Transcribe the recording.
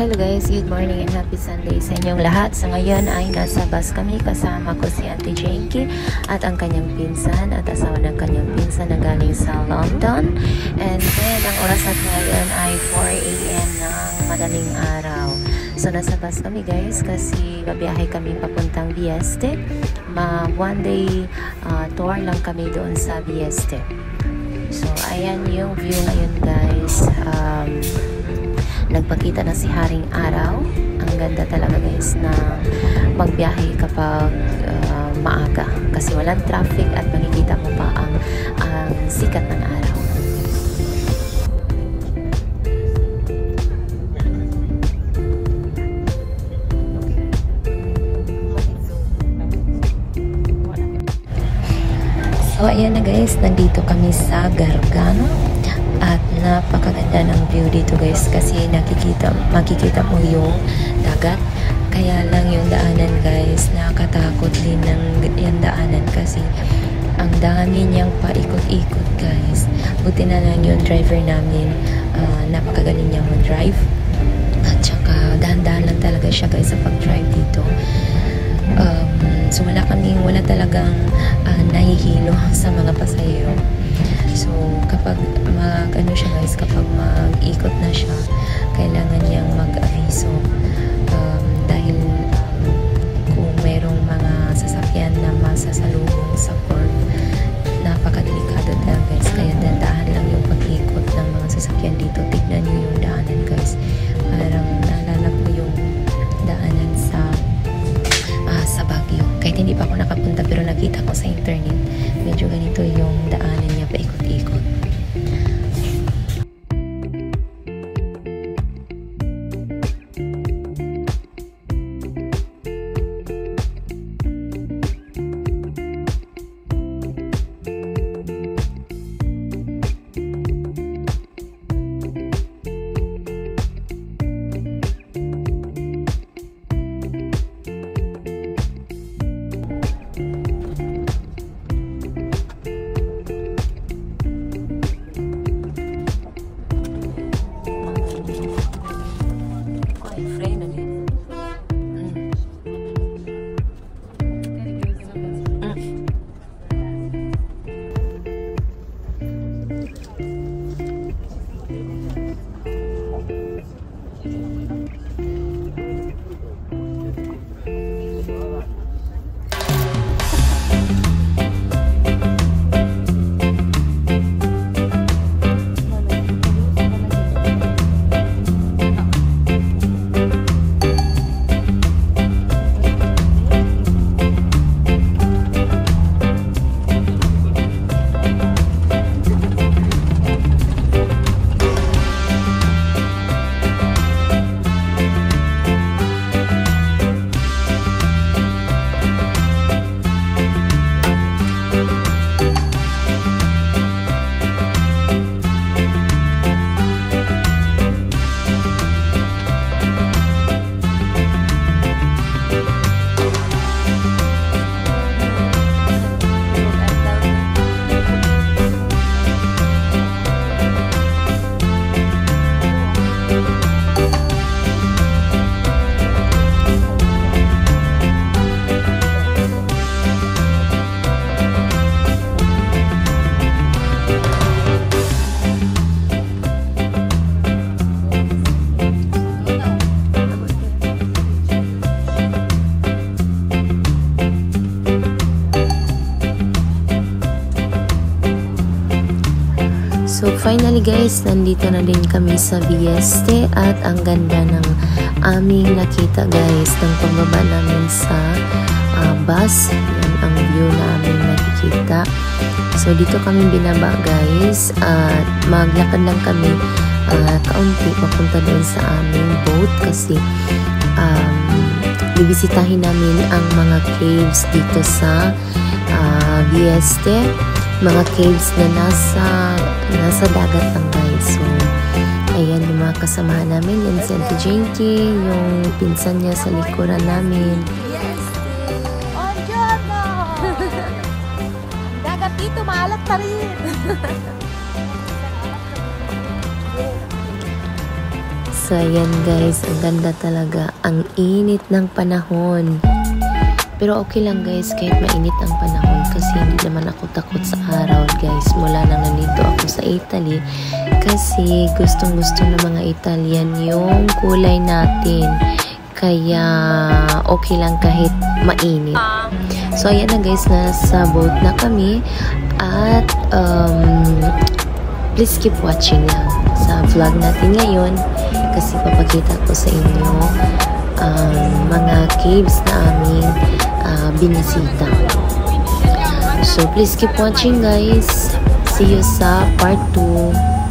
Hello guys, good morning and happy Sunday sa inyong lahat. Sa ngayon ay nasa bus kami, kasama ko si Auntie Janky at ang kanyang pinsan at asawa ng kanyang pinsan na galing sa London. And then ang oras natin ngayon ay 4 AM ng madaling araw. So nasa bus kami guys kasi babiyahe kami papuntang Vieste. One day tour lang kami doon sa Vieste. So ayan yung view ngayon guys. Nagpakita na si Haring Araw. Ang ganda talaga guys na magbiyahe kapag maaga kasi walang traffic at makikita mo pa ang sikat ng araw. So ayan na guys, nandito kami sa Gargano. At napakaganda ng view dito guys kasi makikita mo yung dagat. Kaya lang yung daanan guys, nakakatakot din yung daanan kasi ang dami niyang paikot-ikot guys. Buti na lang yung driver namin, napakagaling niya mag-drive. At saka dahan-dahan lang talaga siya guys sa pag-drive dito. So wala talagang nahihilo sa mga pasahero. So kapag kapag mag-ikot na siya, kailangan niyang mag-aviso dahil kung merong mga sasakyan na masasalubong sa port, napakadelikado talaga guys. Kaya dandahan lang yung pag-ikot ng mga sasakyan dito. Tignan niyo yung daanan guys. Parang naalala ko yung daanan sa Baguio. Kahit hindi pa ako nakapunta pero nakita ko sa internet. Medyo ganito yung daanan niya, paikot-ikot. So finally guys, nandito na din kami sa Vieste at ang ganda ng aming nakita guys ng pagbaba namin sa bus. Yan ang view namin nakikita. So dito kami binaba guys at maglakad lang kami kaunti papunta doon sa aming boat kasi bibisitahin namin ang mga caves dito sa Vieste. Mga caves na nasa dagat lang guys. So ayan yung mga kasamahan namin. Yan si Auntie Janky, yung pinsan niya sa likuran namin. Dagat dito, maalat pa rin. So ayan guys, ang ganda talaga. Ang init ng panahon. Pero okay lang guys, kahit mainit ang panahon kasi hindi naman ako takot sa araw guys. Mula nang nandito ako sa Italy kasi gustong-gusto ng mga Italian yung kulay natin. Kaya okay lang kahit mainit. So ayan na guys, nasa boat na kami at please keep watching lang sa vlog natin ngayon kasi papakita ko sa inyo mga caves na aming binisita. So please keep watching guys. See you sa part 2.